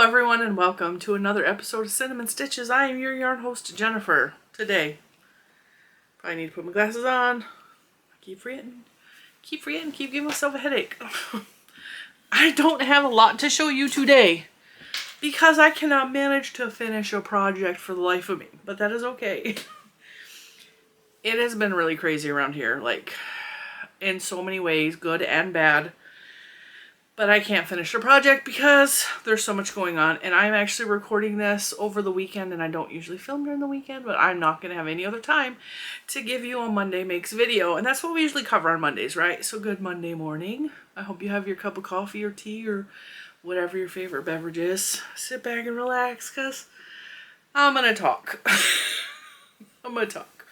everyone, and welcome to another episode of Cinnamon Stitches. I am your yarn host, Jennifer. Today, probably need to put my glasses on. I keep forgetting, keep giving myself a headache. I don't have a lot to show you today because I cannot manage to finish a project for the life of me, but that is okay. It has been really crazy around here, like in so many ways, good and bad. But I can't finish the project because there's so much going on. And I'm actually recording this over the weekend, and I don't usually film during the weekend, but I'm not going to have any other time to give you a Monday Makes video. And that's what we usually cover on Mondays, right? So good Monday morning. I hope you have your cup of coffee or tea or whatever your favorite beverage is. Sit back and relax because I'm going to talk. I'm going to talk.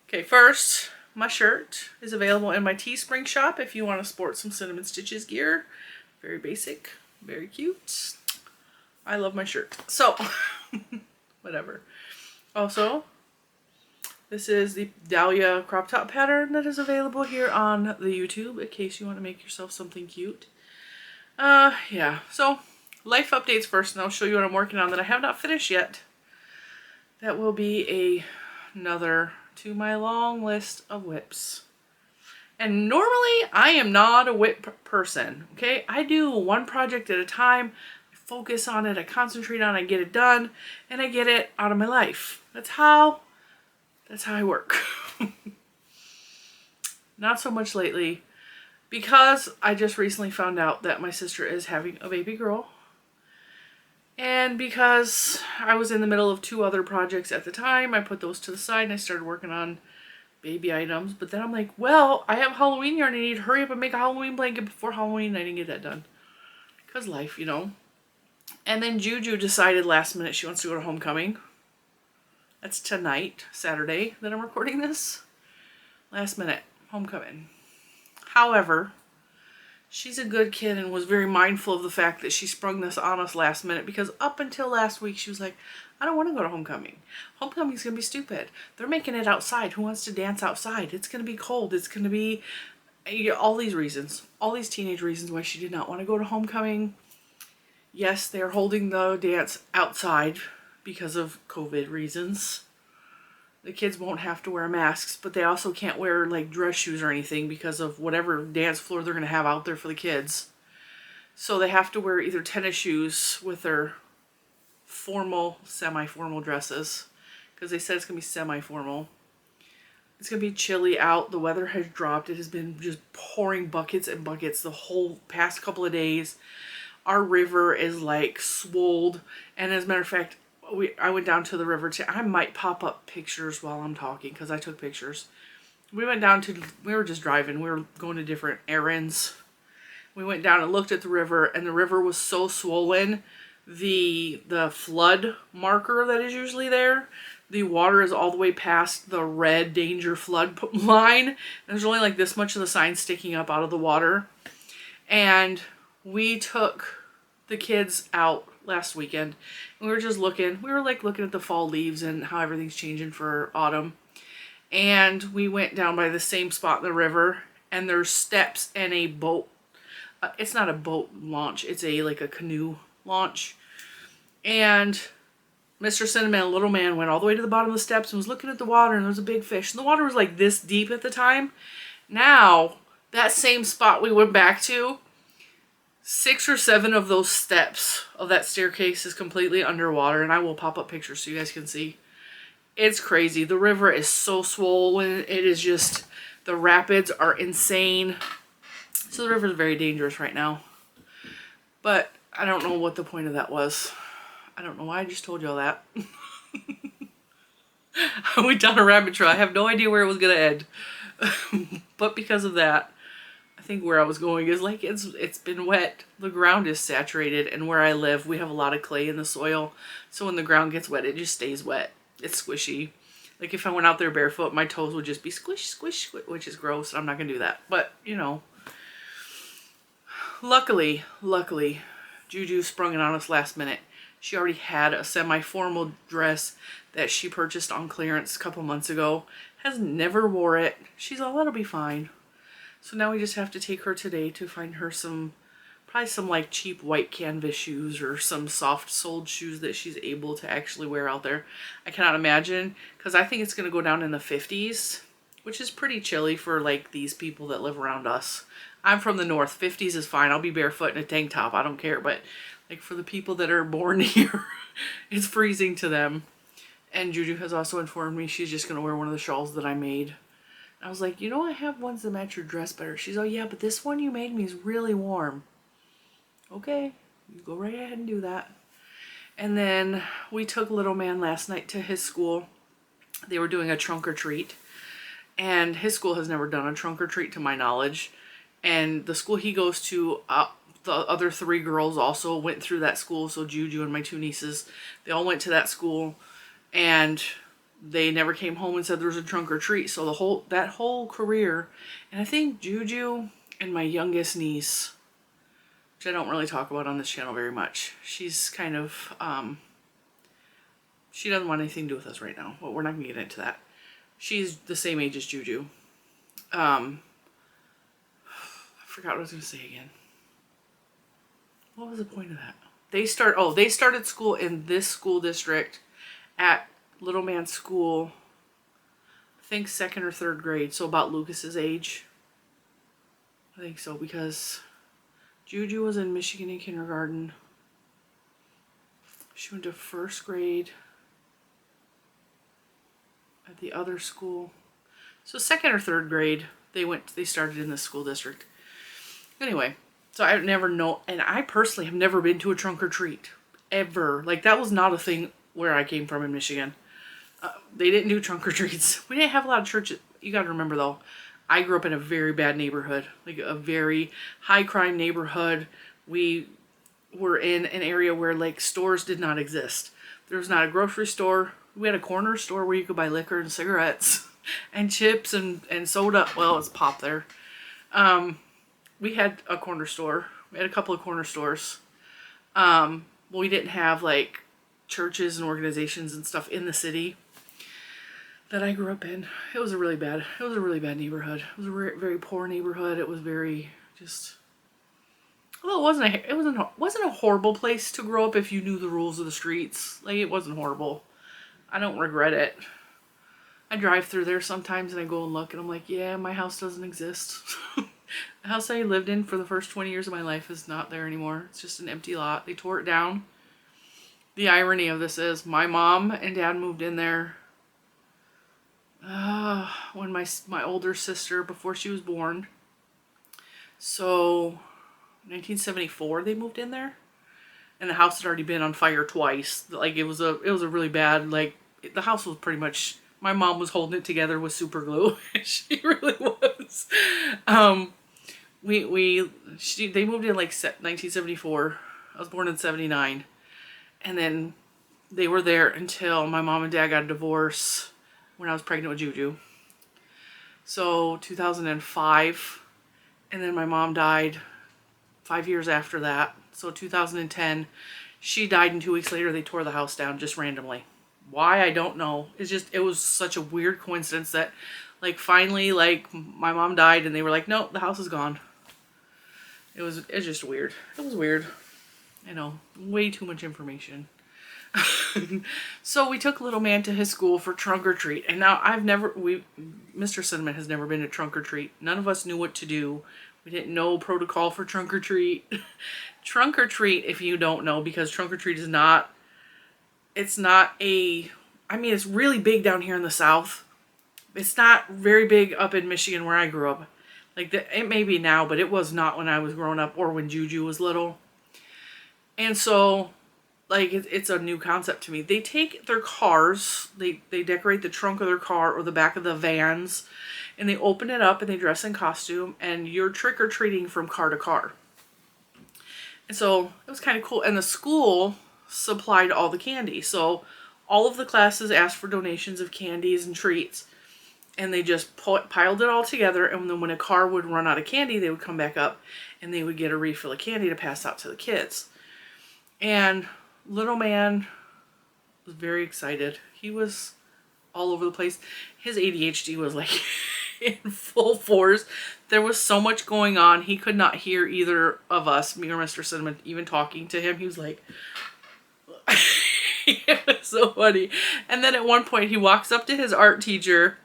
Okay, first, my shirt is available in my TeeSpring shop if you want to sport some Cinnamon Stitches gear. Very basic, very cute. I love my shirt. So, whatever. Also, this is the Dahlia crop top pattern that is available here on the YouTube in case you want to make yourself something cute. Yeah. So, life updates first, and I'll show you what I'm working on that I have not finished yet. That will be another to my long list of whips. And normally I am not a whip person, okay? I do one project at a time. I focus on it, I concentrate on it, I get it done, and I get it out of my life. That's how I work. Not so much lately because I just recently found out that my sister is having a baby girl. And because I was in the middle of 2 other projects at the time, I put those to the side and I started working on baby items. But then I'm like, well, I have Halloween yarn. I need to hurry up and make a Halloween blanket before Halloween. I didn't get that done. Because life, you know. And then Juju decided last minute she wants to go to homecoming. That's tonight, Saturday, that I'm recording this. Last minute, homecoming. However, she's a good kid and was very mindful of the fact that she sprung this on us last minute because up until last week she was like, I don't want to go to homecoming. Homecoming's going to be stupid. They're making it outside. Who wants to dance outside? It's going to be cold. It's going to be all these reasons. All these teenage reasons why she did not want to go to homecoming. Yes, they're holding the dance outside because of COVID reasons. The kids won't have to wear masks, but they also can't wear like dress shoes or anything because of whatever dance floor they're going to have out there for the kids. So they have to wear either tennis shoes with their formal, semi-formal dresses because they said it's going to be semi-formal. It's going to be chilly out. The weather has dropped. It has been just pouring buckets and buckets the whole past couple of days. Our river is like swolled, and as a matter of fact, I went down to the river I might pop up pictures while I'm talking because I took pictures. We were just driving. We were going to different errands. We went down and looked at the river, and the river was so swollen. The flood marker that is usually there, the water is all the way past the red danger flood line. And there's only like this much of the sign sticking up out of the water. And we took the kids out last weekend. We were just looking. We were like looking at the fall leaves and how everything's changing for autumn. And we went down by the same spot in the river, and there's steps and a boat. It's not a boat launch. It's like a canoe launch. And Mr. Cinnamon, a little man, went all the way to the bottom of the steps and was looking at the water, and there was a big fish. And the water was like this deep at the time. Now, that same spot we went back to, 6 or 7 of those steps of that staircase is completely underwater, and I will pop up pictures so you guys can see. It's crazy. The river is so swollen. It is just, the rapids are insane. So the river is very dangerous right now. But I don't know what the point of that was. I don't know why I just told you all that. I went down a rabbit trail. I have no idea where it was going to end. But because of that, I think where I was going is like it's been wet. The ground is saturated, and where I live we have a lot of clay in the soil, so when the ground gets wet it just stays wet. It's squishy. Like if I went out there barefoot, my toes would just be squish squish, which is gross. I'm not gonna do that, but you know, luckily Juju sprung it on us last minute. She already had a semi-formal dress that she purchased on clearance a couple months ago, has never wore it. She's all, that'll be fine. So now we just have to take her today to find her some probably some like cheap white canvas shoes or some soft soled shoes that she's able to actually wear out there. I cannot imagine, because I think it's going to go down in the 50s, which is pretty chilly for like these people that live around us. I'm from the north. 50s is fine. I'll be barefoot in a tank top. I don't care. But like for the people that are born here, it's freezing to them. And Juju has also informed me she's just going to wear one of the shawls that I made. I was like, you know, I have ones that match your dress better. She's, oh yeah, but this one you made me is really warm. Okay, you go right ahead and do that. And then we took little man last night to his school. They were doing a trunk or treat. And his school has never done a trunk or treat to my knowledge. And the school he goes to, the other 3 girls also went through that school. So Juju and my 2 nieces, they all went to that school. And they never came home and said there was a trunk or treat. So that whole career, and I think Juju and my youngest niece, which I don't really talk about on this channel very much, she's kind of, she doesn't want anything to do with us right now. Well, we're not going to get into that. She's the same age as Juju. I forgot what I was going to say again. What was the point of that? They started school in this school district at little man's school, I think 2nd or 3rd grade, so about Lucas's age. I think so, because Juju was in Michigan in kindergarten. She went to 1st grade at the other school. So 2nd or 3rd grade, they started in this school district. Anyway, so I never know, and I personally have never been to a trunk or treat, ever. Like, that was not a thing where I came from in Michigan. They didn't do trunk or treats. We didn't have a lot of churches. You got to remember though, I grew up in a very bad neighborhood, like a very high crime neighborhood. We were in an area where like stores did not exist. There was not a grocery store. We had a corner store where you could buy liquor and cigarettes and chips and soda. Well, it's pop there. We had a corner store. We had a couple of corner stores. We didn't have like churches and organizations and stuff in the city that I grew up in. It was a really bad neighborhood. It was a very poor neighborhood. It was very just, although it wasn't a horrible place to grow up if you knew the rules of the streets. Like, it wasn't horrible. I don't regret it. I drive through there sometimes and I go and look and I'm like, yeah, my house doesn't exist. The house I lived in for the first 20 years of my life is not there anymore. It's just an empty lot. They tore it down. The irony of this is my mom and dad moved in there when my older sister, before she was born. So 1974 they moved in there, and the house had already been on fire twice. Like, it was a really bad, like, the house was pretty much, my mom was holding it together with super glue. She really was. They moved in like 1974. I was born in 79. And then they were there until my mom and dad got a divorce when I was pregnant with Juju. So 2005, and then my mom died 5 years after that. So 2010, she died, and 2 weeks later they tore the house down just randomly. Why, I don't know. It was such a weird coincidence that, like, finally, like, my mom died and they were like, nope, the house is gone. It's just weird. It was weird. I know, way too much information. So we took little man to his school for trunk or treat, and now Mr. Cinnamon has never been to trunk or treat. None of us knew what to do. We didn't know protocol for trunk or treat. Trunk or treat, if you don't know, because trunk or treat is not, it's really big down here in the South. It's not very big up in Michigan where I grew up. Like, it may be now, but it was not when I was growing up or when Juju was little. And so, like, it's a new concept to me. They take their cars, they decorate the trunk of their car or the back of the vans, and they open it up and they dress in costume, and you're trick-or-treating from car to car. And so it was kind of cool. And the school supplied all the candy. So all of the classes asked for donations of candies and treats. And they just piled it all together. And then when a car would run out of candy, they would come back up and they would get a refill of candy to pass out to the kids. And little man was very excited. He was all over the place. His ADHD was like, in full force. There was so much going on. He could not hear either of us, me or Mr. Cinnamon, even talking to him. He was like, it was so funny. And then at one point he walks up to his art teacher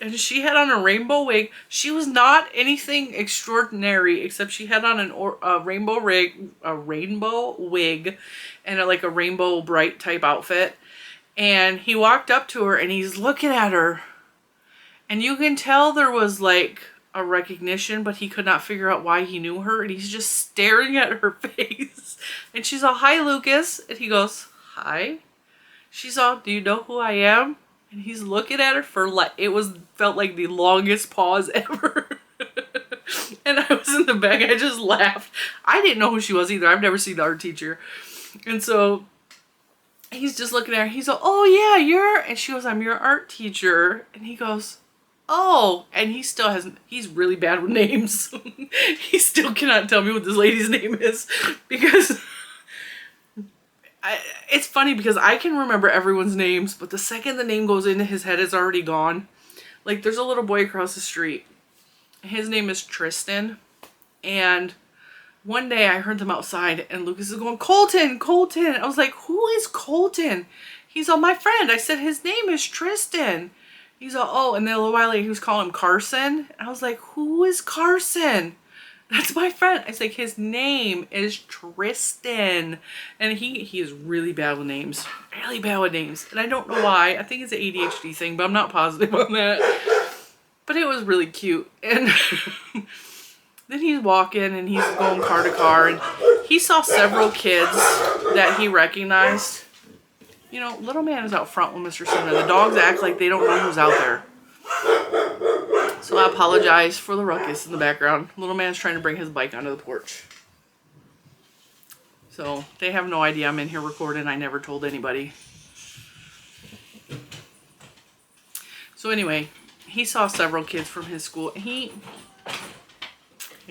and she had on a rainbow wig. She was not anything extraordinary except she had on a rainbow wig and like a rainbow bright type outfit. And he walked up to her and he's looking at her. And you can tell there was like a recognition, but he could not figure out why he knew her. And he's just staring at her face. And she's all, "Hi, Lucas." And he goes, "Hi." She's all, "Do you know who I am?" And he's looking at her for like, felt like the longest pause ever. And I was in the back, I just laughed. I didn't know who she was either. I've never seen the art teacher. And so he's just looking at her. He's all, "Oh yeah, and she goes, "I'm your art teacher." And he goes, "Oh," and he still hasn't, he's really bad with names. He still cannot tell me what this lady's name is because it's funny because I can remember everyone's names, but the second the name goes into his head, it's already gone. Like there's a little boy across the street. His name is Tristan. And one day I heard them outside and Lucas is going, "Colton, Colton." I was like, "Who is Colton?" He's all, "My friend." I said, "His name is Tristan." He's all, "Oh," and then a little while later he was calling him Carson. I was like, "Who is Carson?" "That's my friend." I was like, "His name is Tristan." And he is really bad with names. Really bad with names. And I don't know why. I think it's an ADHD thing, but I'm not positive on that. But it was really cute. And then he's walking and he's going car to car. And he saw several kids that he recognized. You know, little man is out front with Mr. Cinnamon. The dogs act like they don't know who's out there. So I apologize for the ruckus in the background. Little man's trying to bring his bike onto the porch. So they have no idea I'm in here recording. I never told anybody. So anyway, he saw several kids from his school. Hang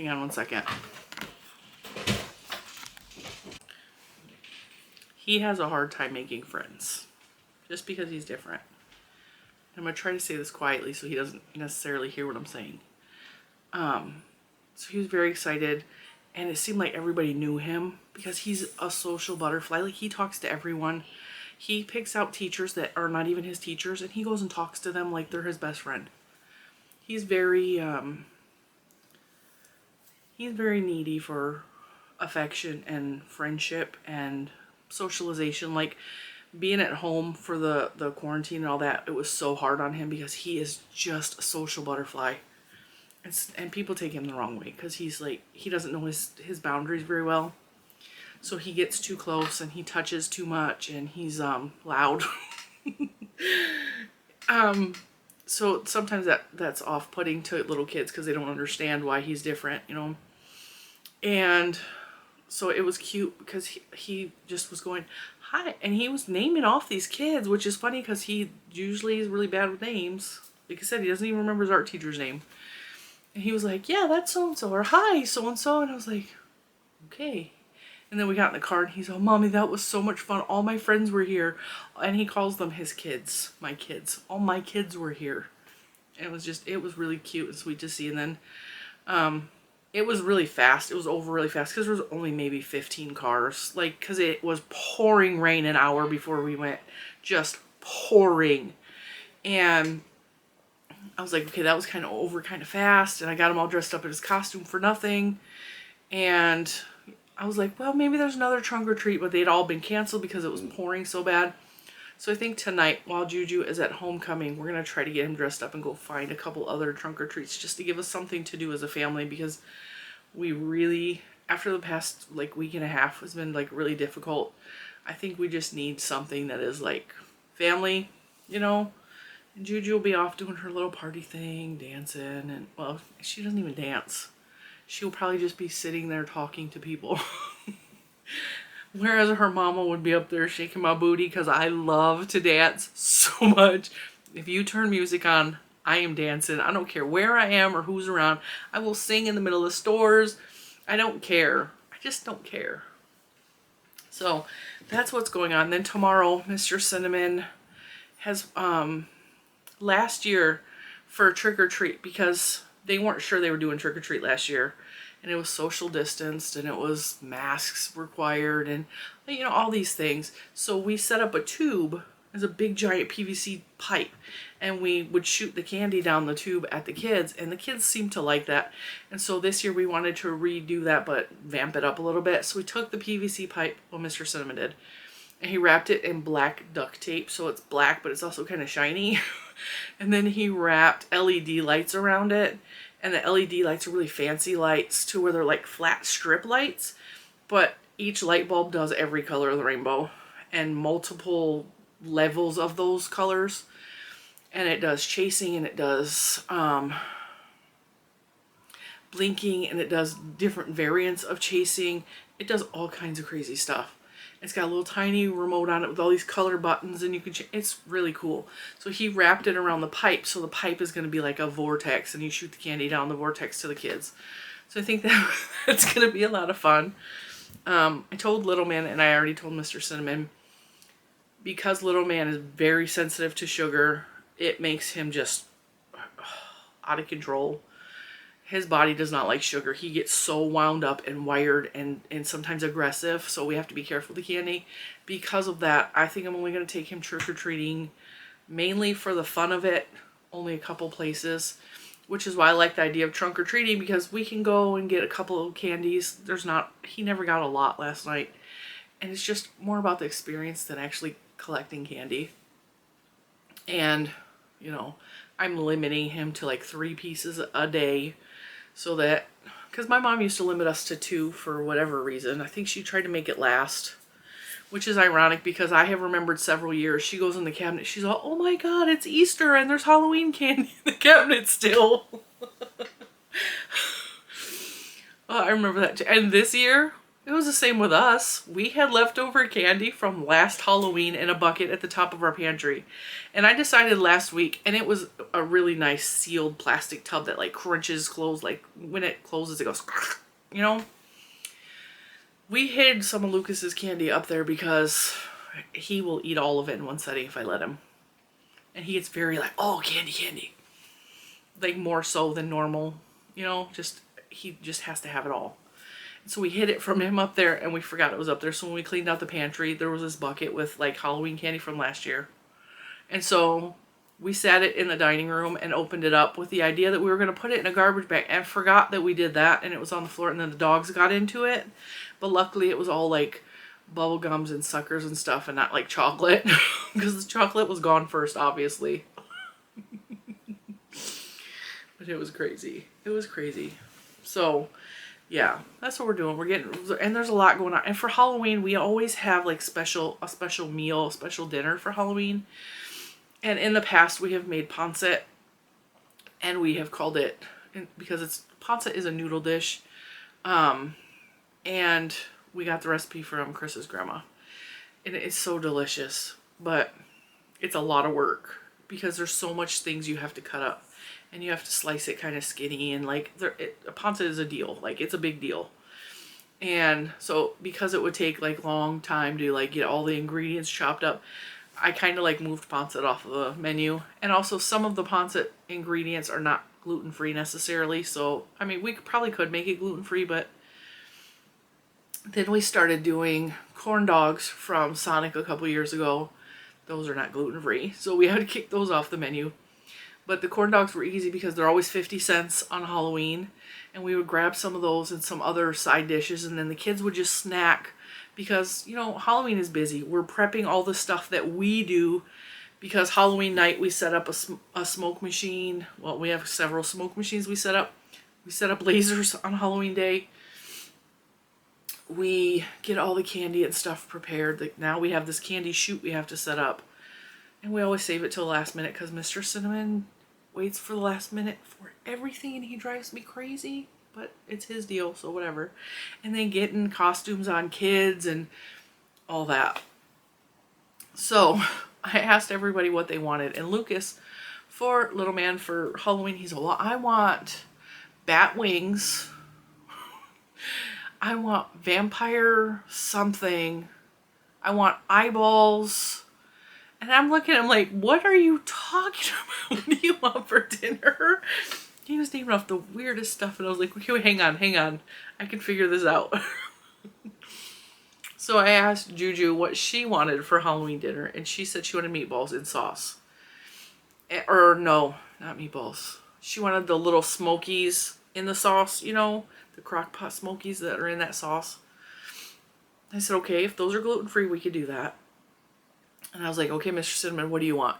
on one second. He has a hard time making friends. Just because he's different. I'm going to try to say this quietly so he doesn't necessarily hear what I'm saying. So he was very excited. And it seemed like everybody knew him because he's a social butterfly. Like he talks to everyone. He picks out teachers that are not even his teachers. And he goes and talks to them like they're his best friend. He's very needy for affection and friendship and socialization. Like being at home for the quarantine and all that, it was so hard on him because he is just a social butterfly. And people take him the wrong way because he's like, he doesn't know his boundaries very well. So he gets too close and he touches too much and he's loud. So sometimes that's off-putting to little kids because they don't understand why he's different, you know. And so it was cute because he just was going, "Hi," and he was naming off these kids, which is funny because he usually is really bad with names. Like I said, he doesn't even remember his art teacher's name. And he was like, "Yeah, that's so-and-so," or "Hi, so-and-so," and I was like, "Okay." And then we got in the car and he's all, "Mommy, that was so much fun. All my friends were here." And he calls them his kids, my kids. All my kids were here. And it was really cute and sweet to see. And then it was really fast. It was over really fast because there was only maybe 15 cars. Like, because it was pouring rain an hour before we went. Just pouring. And I was like, okay, that was kind of over kind of fast. And I got him all dressed up in his costume for nothing. And I was like, well, maybe there's another trunk or treat, but they'd all been canceled because it was pouring so bad. So I think tonight, while Juju is at homecoming, we're going to try to get him dressed up and go find a couple other trunk or treats just to give us something to do as a family because we really, after the past like week and a half has been like really difficult. I think we just need something that is like family, you know. And Juju will be off doing her little party thing, dancing, and well, she doesn't even dance. She'll probably just be sitting there talking to people. Whereas her mama would be up there shaking my booty because I love to dance so much. If you turn music on, I am dancing. I don't care where I am or who's around. I will sing in the middle of stores. I don't care. I just don't care. So that's what's going on. Then tomorrow, Mr. Cinnamon has, last year for a trick or treat because they weren't sure they were doing trick or treat last year. And it was social distanced and it was masks required and, you know, all these things. So we set up a tube as a big giant PVC pipe and we would shoot the candy down the tube at the kids, and the kids seemed to like that. And so this year we wanted to redo that but vamp it up a little bit. So we took the PVC pipe, well, Mr. Cinnamon did, and he wrapped it in black duct tape so it's black but it's also kind of shiny. And then he wrapped LED lights around it. And the LED lights are really fancy lights to where they're like flat strip lights. But each light bulb does every color of the rainbow. And multiple levels of those colors. And it does chasing and it does blinking. And it does different variants of chasing. It does all kinds of crazy stuff. It's got a little tiny remote on it with all these color buttons, and you can it's really cool. So he wrapped it around the pipe, so the pipe is going to be like a vortex, and you shoot the candy down the vortex to the kids. So I think that's going to be a lot of fun. I told Little Man, and I already told Mr. Cinnamon, because Little Man is very sensitive to sugar, it makes him just out of control. His body does not like sugar. He gets so wound up and wired and sometimes aggressive. So we have to be careful with the candy. Because of that, I think I'm only going to take him trick-or-treating mainly for the fun of it. Only a couple places. Which is why I like the idea of trunk-or-treating, because we can go and get a couple of candies. He never got a lot last night. And it's just more about the experience than actually collecting candy. And, you know, I'm limiting him to like 3 pieces a day. So that, because my mom used to limit us to 2 for whatever reason. I think she tried to make it last, which is ironic because I have remembered several years. She goes in the cabinet, she's all, oh my God, it's Easter and there's Halloween candy in the cabinet still. I remember that too. And this year, it was the same with us. We had leftover candy from last Halloween in a bucket at the top of our pantry. And I decided last week, and it was a really nice sealed plastic tub that like crunches closed, like when it closes it goes, you know. We hid some of Lucas's candy up there because he will eat all of it in one setting if I let him. And he gets very like, oh, candy, candy. Like more so than normal, you know, he just has to have it all. So we hid it from him up there and we forgot it was up there. So when we cleaned out the pantry, there was this bucket with like Halloween candy from last year. And so we sat it in the dining room and opened it up with the idea that we were going to put it in a garbage bag, and forgot that we did that, and it was on the floor, and then the dogs got into it. But luckily it was all like bubble gums and suckers and stuff and not like chocolate because the chocolate was gone first, obviously. But it was crazy. It was crazy. So yeah, that's what we're doing. We're getting, and there's a lot going on. And for Halloween, we always have like a special meal, a special dinner for Halloween. And in the past, we have made pancit, and we have called it, because pancit is a noodle dish, and we got the recipe from Chris's grandma. And it's so delicious, but it's a lot of work because there's so much things you have to cut up. And you have to slice it kind of skinny, and like a pancit is a deal, like it's a big deal. And so because it would take like long time to like get all the ingredients chopped up, I kind of like moved pancit off of the menu. And also some of the pancit ingredients are not gluten-free necessarily. So I mean, we probably could make it gluten-free, but then we started doing corn dogs from Sonic a couple years ago. Those are not gluten-free, so we had to kick those off the menu. But the corn dogs were easy because they're always 50 cents on Halloween. And we would grab some of those and some other side dishes. And then the kids would just snack. Because, you know, Halloween is busy. We're prepping all the stuff that we do. Because Halloween night we set up a smoke machine. Well, we have several smoke machines we set up. We set up lasers on Halloween day. We get all the candy and stuff prepared. Like now we have this candy chute we have to set up. And we always save it till the last minute because Mr. Cinnamon waits for the last minute for everything, and he drives me crazy, but it's his deal, so whatever. And then getting costumes on kids and all that. So I asked everybody what they wanted, and Lucas, for Little Man, for Halloween, he's like, well, I want bat wings, I want vampire something, I want eyeballs, And I'm looking, I'm like, what are you talking about? What do you want for dinner? He was naming off the weirdest stuff, and I was like, okay, hang on. I can figure this out. So I asked Juju what she wanted for Halloween dinner, and she said she wanted meatballs in sauce. Or no, not meatballs. She wanted the little smokies in the sauce, you know, the crock pot smokies that are in that sauce. I said, okay, if those are gluten-free, we could do that. And I was like, okay, Mr. Cinnamon, what do you want?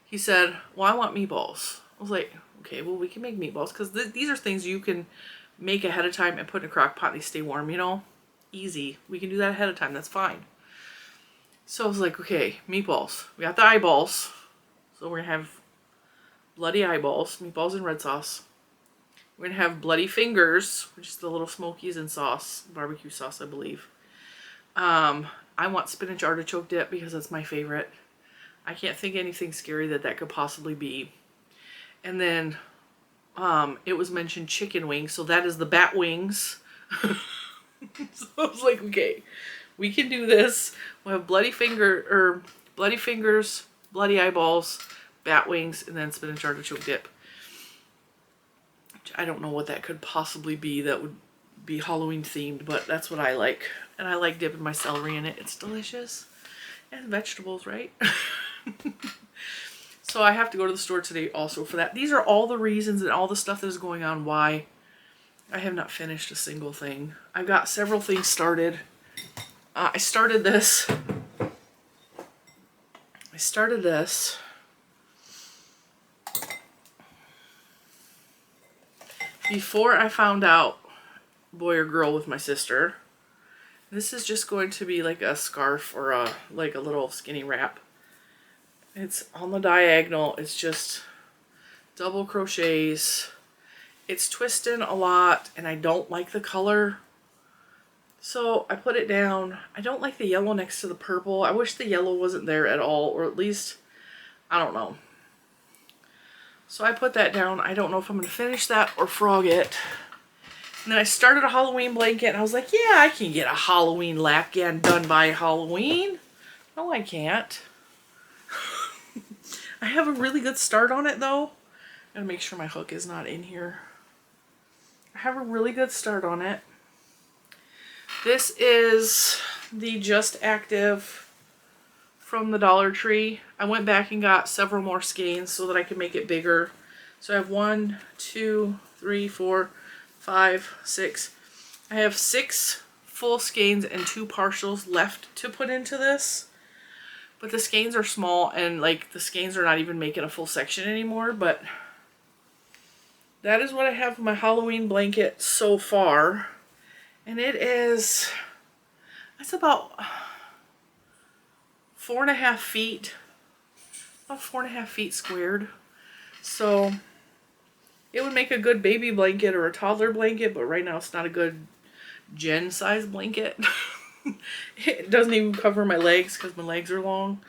He said, well, I want meatballs. I was like, okay, well, we can make meatballs, because these are things you can make ahead of time and put in a crock pot and they stay warm, you know? Easy. We can do that ahead of time. That's fine. So I was like, okay, meatballs. We got the eyeballs. So we're going to have bloody eyeballs, meatballs in red sauce. We're going to have bloody fingers, which is the little smokies in sauce, barbecue sauce, I believe. I want spinach artichoke dip because that's my favorite. I can't think anything scary that could possibly be. And then it was mentioned chicken wings, so that is the bat wings. So I was like, okay, we can do this. We'll have bloody fingers, bloody eyeballs, bat wings, and then spinach artichoke dip. I don't know what that could possibly be that would be Halloween themed, but that's what I like. And I like dipping my celery in it. It's delicious. And vegetables, right? So I have to go to the store today also for that. These are all the reasons and all the stuff that is going on why I have not finished a single thing. I've got several things started. I started this before I found out boy or girl with my sister. This is just going to be like a scarf or like a little skinny wrap. It's on the diagonal. It's just double crochets. It's twisting a lot and I don't like the color. So I put it down. I don't like the yellow next to the purple. I wish the yellow wasn't there at all, or at least, I don't know. So I put that down. I don't know if I'm going to finish that or frog it. And then I started a Halloween blanket and I was like, yeah, I can get a Halloween lapgan done by Halloween. No, I can't. I have a really good start on it though. Gotta make sure my hook is not in here. I have a really good start on it. This is the Just Active from the Dollar Tree. I went back and got several more skeins so that I could make it bigger. So I have 1, 2, 3, 4, 5, 6. I have 6 full skeins and 2 partials left to put into this. But the skeins are small and like the skeins are not even making a full section anymore. But that is what I have for my Halloween blanket so far. And it's about 4.5 feet. About 4.5 feet squared. So it would make a good baby blanket or a toddler blanket, but right now it's not a good Jen size blanket. It doesn't even cover my legs because my legs are long.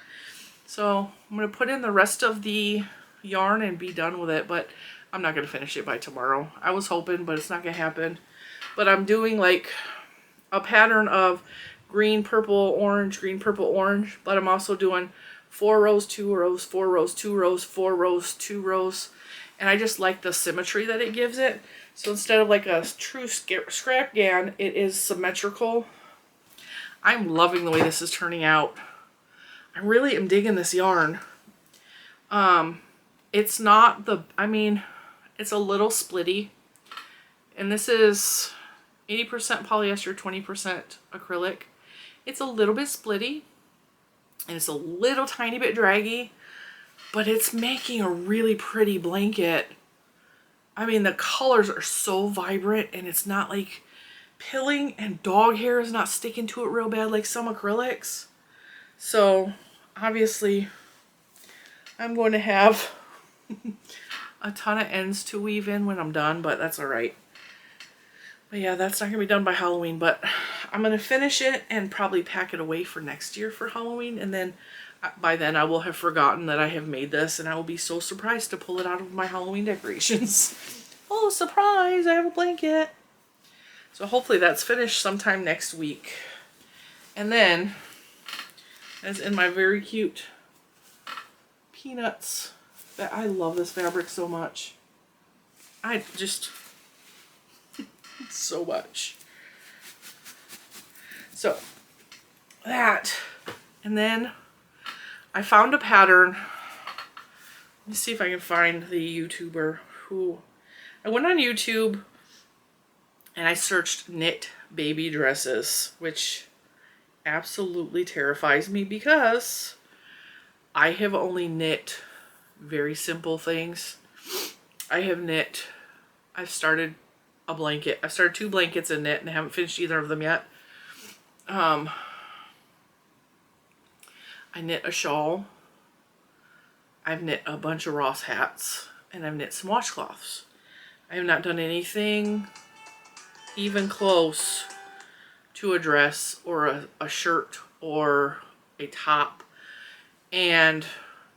So I'm going to put in the rest of the yarn and be done with it, but I'm not going to finish it by tomorrow. I was hoping, but it's not going to happen. But I'm doing like a pattern of green, purple, orange, green, purple, orange, but I'm also doing 4 rows, 2 rows, 4 rows, 2 rows, 4 rows, 2 rows. And I just like the symmetry that it gives it. So instead of like a true scrap yarn, it is symmetrical. I'm loving the way this is turning out. I really am digging this yarn. It's not the, I mean, it's a little splitty. And this is 80% polyester, 20% acrylic. It's a little bit splitty. And it's a little tiny bit draggy. But it's making a really pretty blanket. I mean, the colors are so vibrant and it's not like pilling, and dog hair is not sticking to it real bad like some acrylics. So obviously I'm going to have a ton of ends to weave in when I'm done, but that's all right. But yeah, that's not going to be done by Halloween, but I'm going to finish it and probably pack it away for next year for Halloween. And then by then I will have forgotten that I have made this and I will be so surprised to pull it out of my Halloween decorations. Oh, surprise, I have a blanket. So hopefully that's finished sometime next week. And then, as in my very cute Peanuts. I love this fabric so much. I just, so much. So, that. And then I found a pattern. Let me see if I can find the YouTuber who... I went on YouTube and I searched knit baby dresses, which absolutely terrifies me because I have only knit very simple things. I've started a blanket. I've started 2 blankets in knit and I haven't finished either of them yet. I knit a shawl. I've knit a bunch of Ross hats and I've knit some washcloths. I have not done anything even close to a dress or a shirt or a top. And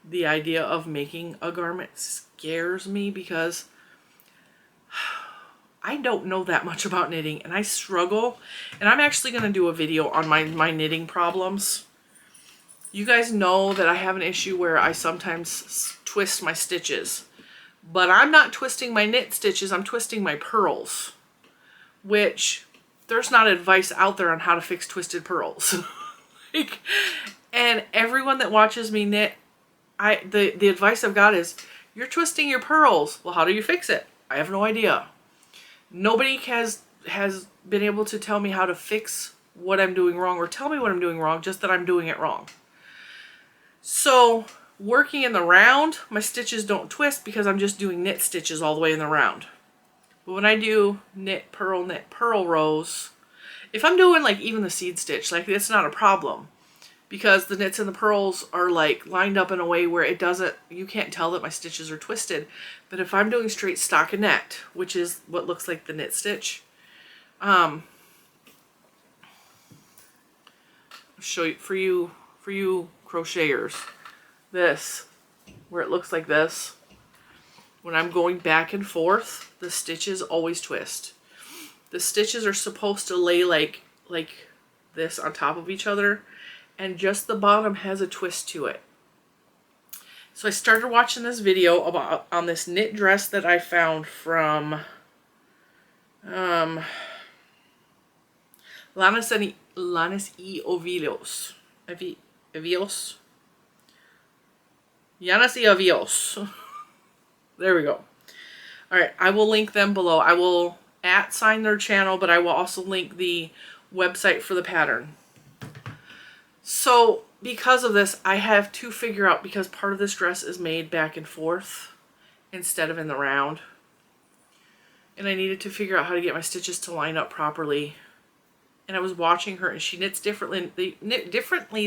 the idea of making a garment scares me because I don't know that much about knitting and I struggle. And I'm actually going to do a video on my knitting problems. You guys know that I have an issue where I sometimes twist my stitches. But I'm not twisting my knit stitches, I'm twisting my purls. Which, there's not advice out there on how to fix twisted purls. And everyone that watches me knit, the advice I've got is, you're twisting your purls. Well, how do you fix it? I have no idea. Nobody has been able to tell me how to fix what I'm doing wrong or tell me what I'm doing wrong, just that I'm doing it wrong. So, working in the round, my stitches don't twist because I'm just doing knit stitches all the way in the round. But when I do knit, purl rows, if I'm doing like even the seed stitch, like it's not a problem because the knits and the purls are like lined up in a way where you can't tell that my stitches are twisted. But if I'm doing straight stockinette, which is what looks like the knit stitch, I'll show you for you crocheters. This, where it looks like this, when I'm going back and forth, the stitches always twist. The stitches are supposed to lay like this on top of each other, and just the bottom has a twist to it. So I started watching this video on this knit dress that I found from Llanes y Ovillos. Avios. Llanes y Avios. There we go. Alright, I will link them below. I will @ their channel, but I will also link the website for the pattern. So, because of this, I have to figure out, because part of this dress is made back and forth instead of in the round. And I needed to figure out how to get my stitches to line up properly. And I was watching her, and she knits differently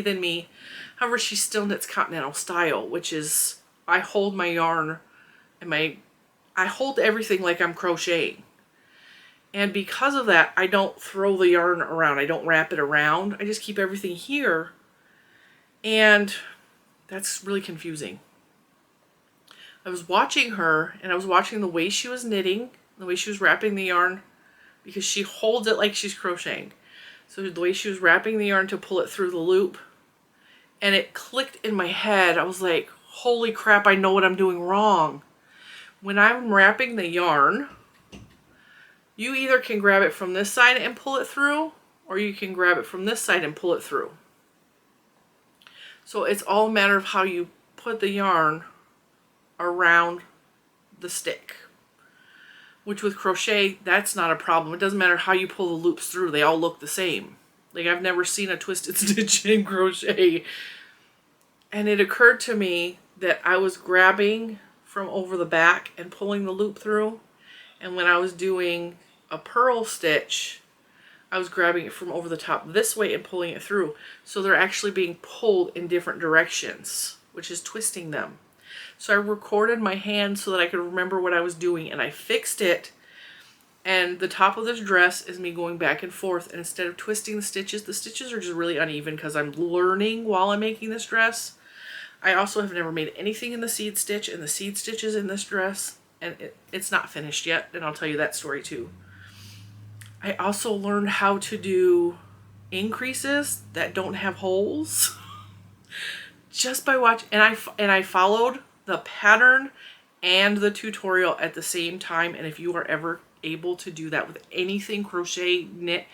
than me. However, she still knits continental style, which is, I hold my yarn and I hold everything like I'm crocheting. And because of that, I don't throw the yarn around. I don't wrap it around. I just keep everything here. And that's really confusing. I was watching her, and I was watching the way she was knitting, the way she was wrapping the yarn, because she holds it like she's crocheting. So the way she was wrapping the yarn to pull it through the loop, and it clicked in my head. I was like, holy crap, I know what I'm doing wrong. When I'm wrapping the yarn, you either can grab it from this side and pull it through, or you can grab it from this side and pull it through. So it's all a matter of how you put the yarn around the stick. Which with crochet, that's not a problem. It doesn't matter how you pull the loops through. They all look the same. Like, I've never seen a twisted stitch in crochet. And it occurred to me that I was grabbing from over the back and pulling the loop through. And when I was doing a purl stitch, I was grabbing it from over the top this way and pulling it through. So they're actually being pulled in different directions, which is twisting them. So I recorded my hand so that I could remember what I was doing, and I fixed it. And the top of this dress is me going back and forth, and instead of twisting the stitches are just really uneven because I'm learning while I'm making this dress. I also have never made anything in the seed stitch, and the seed stitches in this dress, and it's not finished yet, and I'll tell you that story too. I also learned how to do increases that don't have holes. just by watching, and I followed the pattern and the tutorial at the same time. And if you are ever able to do that with anything crochet, knit,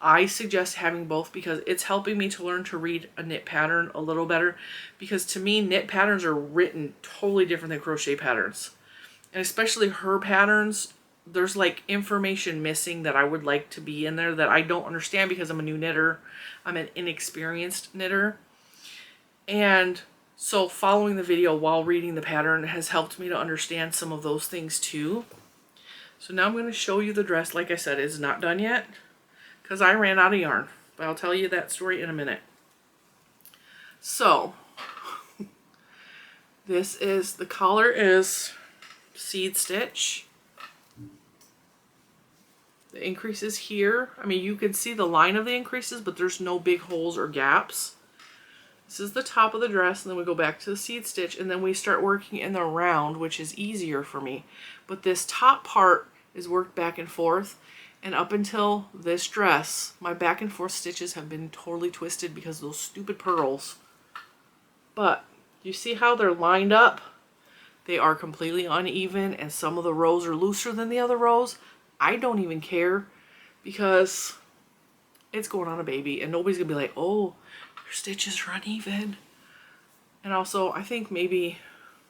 I suggest having both, because it's helping me to learn to read a knit pattern a little better, because to me knit patterns are written totally different than crochet patterns. And especially her patterns, there's like information missing that I would like to be in there that I don't understand because I'm a new knitter. I'm an inexperienced knitter. And so following the video while reading the pattern has helped me to understand some of those things too. So now I'm going to show you the dress. Like I said, it's not done yet because I ran out of yarn, but I'll tell you that story in a minute. So this is, the collar is seed stitch. The increases here, I mean, you can see the line of the increases, but there's no big holes or gaps. This is the top of the dress, and then we go back to the seed stitch, and then we start working in the round, which is easier for me. But this top part is worked back and forth, and up until this dress, my back and forth stitches have been totally twisted because of those stupid purls. But you see how they're lined up? They are completely uneven, and some of the rows are looser than the other rows. I don't even care because it's going on a baby, and nobody's gonna be like, oh, your stitches are uneven. And also, I think maybe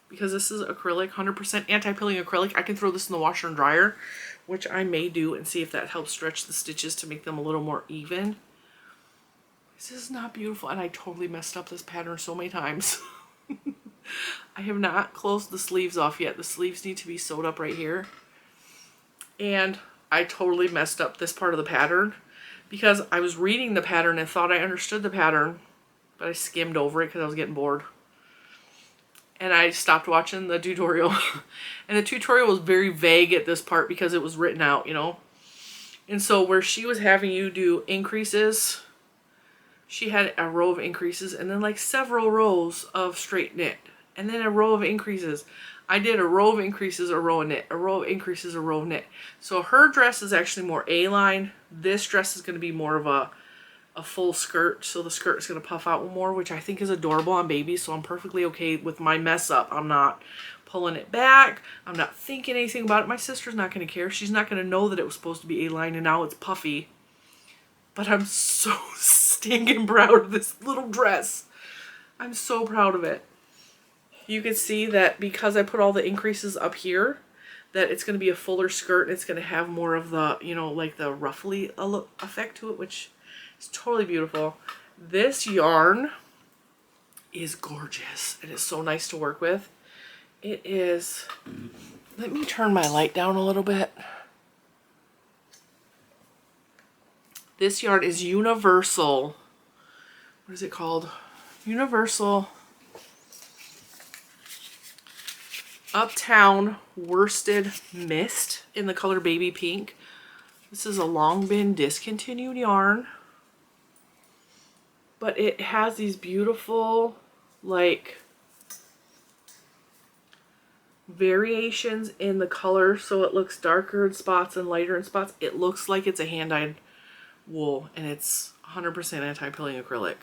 because this is acrylic, 100% anti-pilling acrylic, I can throw this in the washer and dryer, which I may do, and see if that helps stretch the stitches to make them a little more even. This is not beautiful, and I totally messed up this pattern so many times. I have not closed the sleeves off yet. The sleeves need to be sewed up right here. And I totally messed up this part of the pattern because I was reading the pattern and thought I understood the pattern, but I skimmed over it because I was getting bored. And I stopped watching the tutorial. And the tutorial was very vague at this part because it was written out, you know. And so where she was having you do increases, she had a row of increases and then like several rows of straight knit. And then a row of increases. I did a row of increases, a row of knit, a row of increases, a row of knit. So her dress is actually more A-line. This dress is going to be more of a full skirt. So the skirt is going to puff out more, which I think is adorable on babies. So I'm perfectly okay with my mess up. I'm not pulling it back. I'm not thinking anything about it. My sister's not going to care. She's not going to know that it was supposed to be A-line and now it's puffy. But I'm so stinking proud of this little dress. I'm so proud of it. You can see that because I put all the increases up here, that it's going to be a fuller skirt. And it's going to have more of the, you know, like the ruffly effect to it, which is totally beautiful. This yarn is gorgeous. It is so nice to work with. It is, let me turn my light down a little bit. This yarn is Universal. What is it called? Universal Uptown Worsted Mist in the color Baby Pink. This is a long been discontinued yarn, but it has these beautiful like variations in the color, so it looks darker in spots and lighter in spots. It looks like it's a hand-dyed wool, and it's 100% anti-pilling acrylic.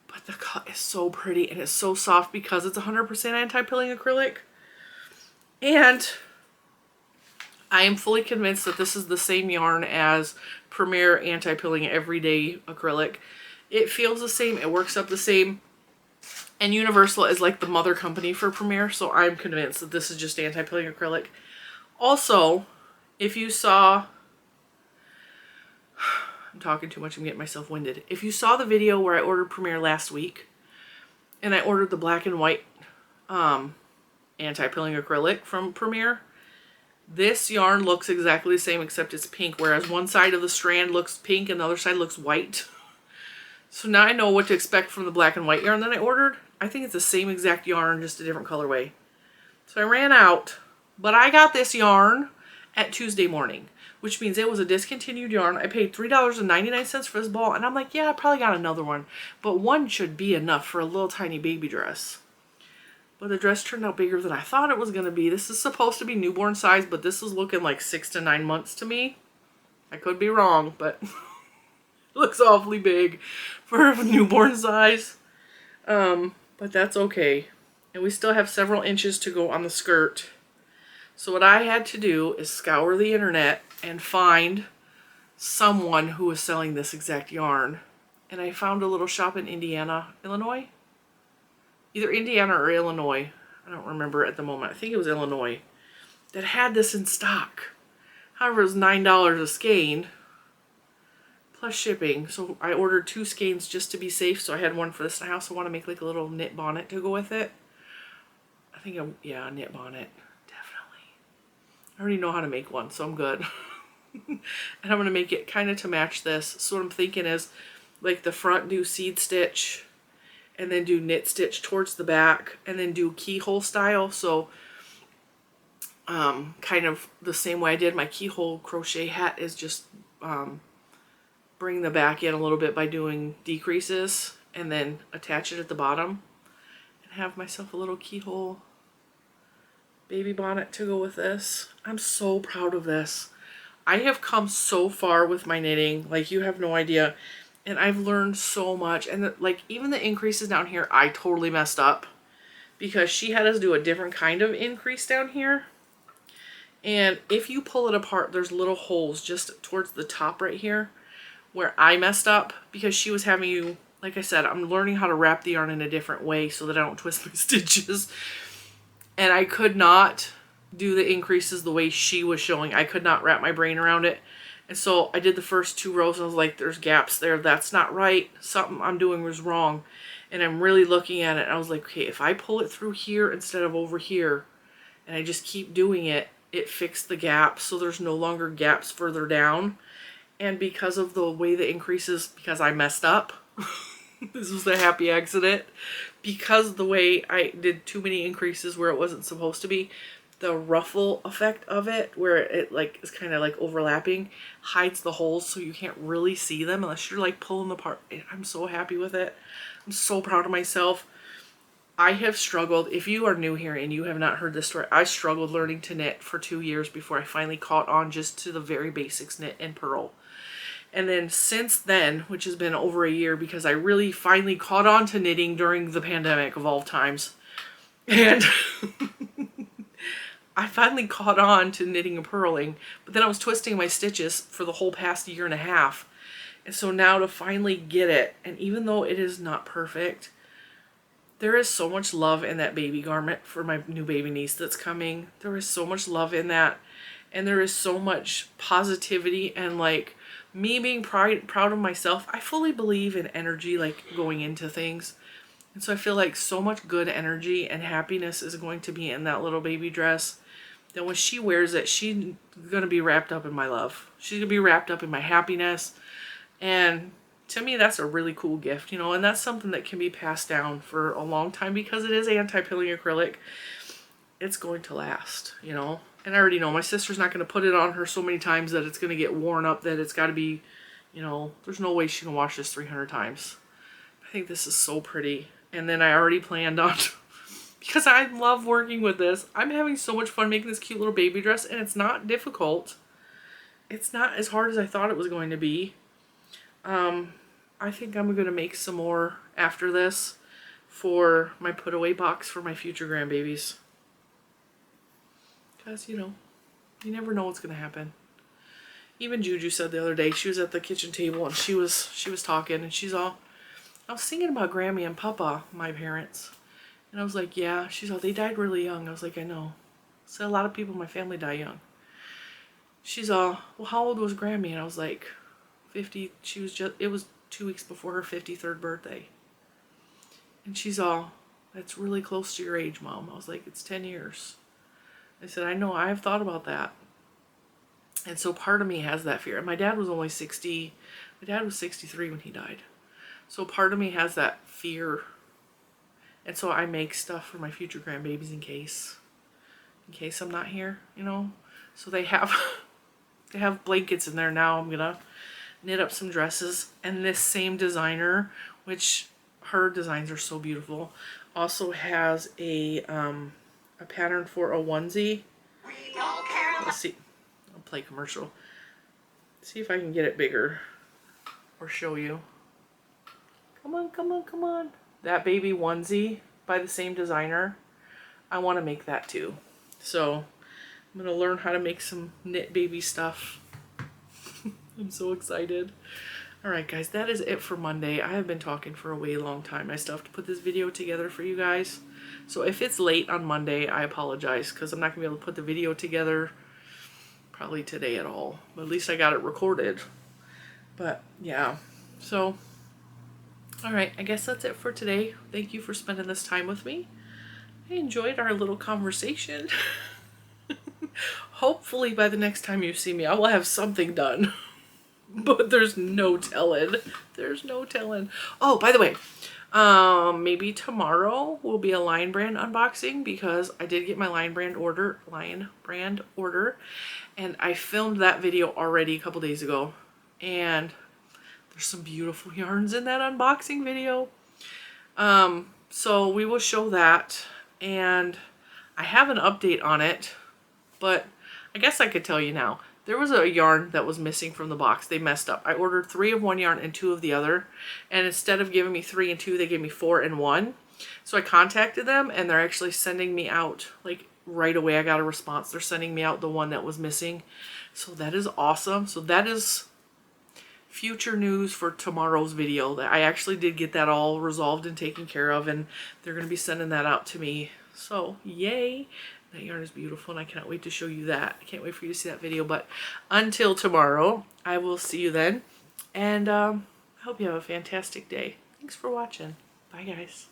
But the cut is so pretty, and it's so soft because it's 100% anti-pilling acrylic. And I am fully convinced that this is the same yarn as Premier Anti-Pilling Everyday Acrylic. It feels the same, it works up the same, and Universal is like the mother company for Premier, so I'm convinced that this is just anti-pilling acrylic. Also, if you saw, I'm talking too much, I'm getting myself winded. If you saw the video where I ordered Premier last week, and I ordered the black and white anti-pilling acrylic from Premier, this yarn looks exactly the same except it's pink, whereas one side of the strand looks pink and the other side looks white. So now I know what to expect from the black and white yarn that I ordered. I think it's the same exact yarn, just a different colorway. So I ran out, but I got this yarn at Tuesday morning, which means it was a discontinued yarn. I paid $3.99 for this ball, and I'm like, yeah, I probably got another one, but one should be enough for a little tiny baby dress. But the dress turned out bigger than I thought it was going to be. This is supposed to be newborn size, but this is looking like 6 to 9 months to me. I could be wrong, but it looks awfully big for a newborn size. But but that's okay. And we still have several inches to go on the skirt. So what I had to do is scour the internet and find someone who was selling this exact yarn. And I found a little shop in Indiana, Illinois? Either Indiana or Illinois. I don't remember at the moment. I think it was Illinois. That had this in stock. However, it was $9 a skein plus shipping. So I ordered 2 skeins just to be safe. So I had one for this. And I also want to make like a little knit bonnet to go with it. I think, yeah, a knit bonnet. Definitely. I already know how to make one, so I'm good. And I'm going to make it kind of to match this. So what I'm thinking is like the front do seed stitch and then do knit stitch towards the back and then do keyhole style. So kind of the same way I did my keyhole crochet hat is just bring the back in a little bit by doing decreases and then attach it at the bottom and have myself a little keyhole baby bonnet to go with this. I'm so proud of this. I have come so far with my knitting, like you have no idea, and I've learned so much. And like even the increases down here, I totally messed up because she had us do a different kind of increase down here. And if you pull it apart, there's little holes just towards the top right here where I messed up because she was having you, like I said, I'm learning how to wrap the yarn in a different way so that I don't twist my stitches. And I could not do the increases the way she was showing. I could not wrap my brain around it. And so I did the first 2 rows and I was like, there's gaps there. That's not right. Something I'm doing was wrong. And I'm really looking at it and I was like, okay, if I pull it through here instead of over here and I just keep doing it, it fixed the gaps. So there's no longer gaps further down. And because of the way the increases, because I messed up, this was a happy accident, because the way I did too many increases where it wasn't supposed to be, the ruffle effect of it, where it like is kind of like overlapping, hides the holes so you can't really see them unless you're like pulling them apart. I'm so happy with it. I'm so proud of myself. I have struggled, if you are new here and you have not heard this story, I struggled learning to knit for 2 years before I finally caught on just to the very basics, knit and purl. And then since then, which has been over a year because I really finally caught on to knitting during the pandemic of all times. And I finally caught on to knitting and purling, but then I was twisting my stitches for the whole past 1.5 years. And so now to finally get it, and even though it is not perfect, there is so much love in that baby garment for my new baby niece that's coming. There is so much love in that. And there is so much positivity and like me being proud of myself. I fully believe in energy, like going into things. And so I feel like so much good energy and happiness is going to be in that little baby dress. That when she wears it, she's going to be wrapped up in my love. She's going to be wrapped up in my happiness. And to me, that's a really cool gift, you know, and that's something that can be passed down for a long time because it is anti-pilling acrylic. It's going to last, you know. And I already know my sister's not going to put it on her so many times that it's going to get worn up that it's got to be, you know, there's no way she can wash this 300 times. I think this is so pretty. And then I already planned on, because I love working with this, I'm having so much fun making this cute little baby dress, and it's not difficult. It's not as hard as I thought it was going to be. I think I'm going to make some more after this for my put away box for my future grandbabies. Because, you know, you never know what's going to happen. Even Juju said the other day, she was at the kitchen table and she was talking and she's all, I was thinking about Grammy and Papa, my parents. And I was like, yeah. She's all, they died really young. I was like, I know. So a lot of people in my family die young. She's all, well, how old was Grammy? And I was like, 50. She was just, it was 2 weeks before her 53rd birthday. And she's all, that's really close to your age, Mom. I was like, it's 10 years. I said, I know, I have thought about that. And so part of me has that fear. And my dad was only 60. My dad was 63 when he died. So part of me has that fear. And so I make stuff for my future grandbabies in case I'm not here, you know. So they have blankets in there now. I'm gonna knit up some dresses. And this same designer, which her designs are so beautiful, also has a pattern for a onesie. Let's see. I'll play commercial. See if I can get it bigger or show you. Come on, come on, come on. That baby onesie by the same designer, I want to make that too. So I'm going to learn how to make some knit baby stuff. I'm so excited. Alright guys, that is it for Monday. I have been talking for a way long time. I still have to put this video together for you guys. So if it's late on Monday, I apologize because I'm not going to be able to put the video together probably today at all. But at least I got it recorded. But yeah, so alright, I guess that's it for today. Thank you for spending this time with me. I enjoyed our little conversation. Hopefully by the next time you see me, I will have something done. But there's no telling. There's no telling. Oh, by the way, maybe tomorrow will be a Lion Brand unboxing because I did get my Lion Brand order, and I filmed that video already a couple days ago. And there's some beautiful yarns in that unboxing video. So we will show that, and I have an update on it, but I guess I could tell you now. There was a yarn that was missing from the box. They messed up. I ordered 3 of one yarn and 2 of the other. And instead of giving me 3 and 2, they gave me 4 and 1. So I contacted them and they're actually sending me out, like right away I got a response. They're sending me out the one that was missing. So that is awesome. So that is future news for tomorrow's video. I actually did get that all resolved and taken care of, and they're going to be sending that out to me. So yay. That yarn is beautiful and I cannot wait to show you that. I can't wait for you to see that video. But until tomorrow, I will see you then. And I hope you have a fantastic day. Thanks for watching. Bye guys.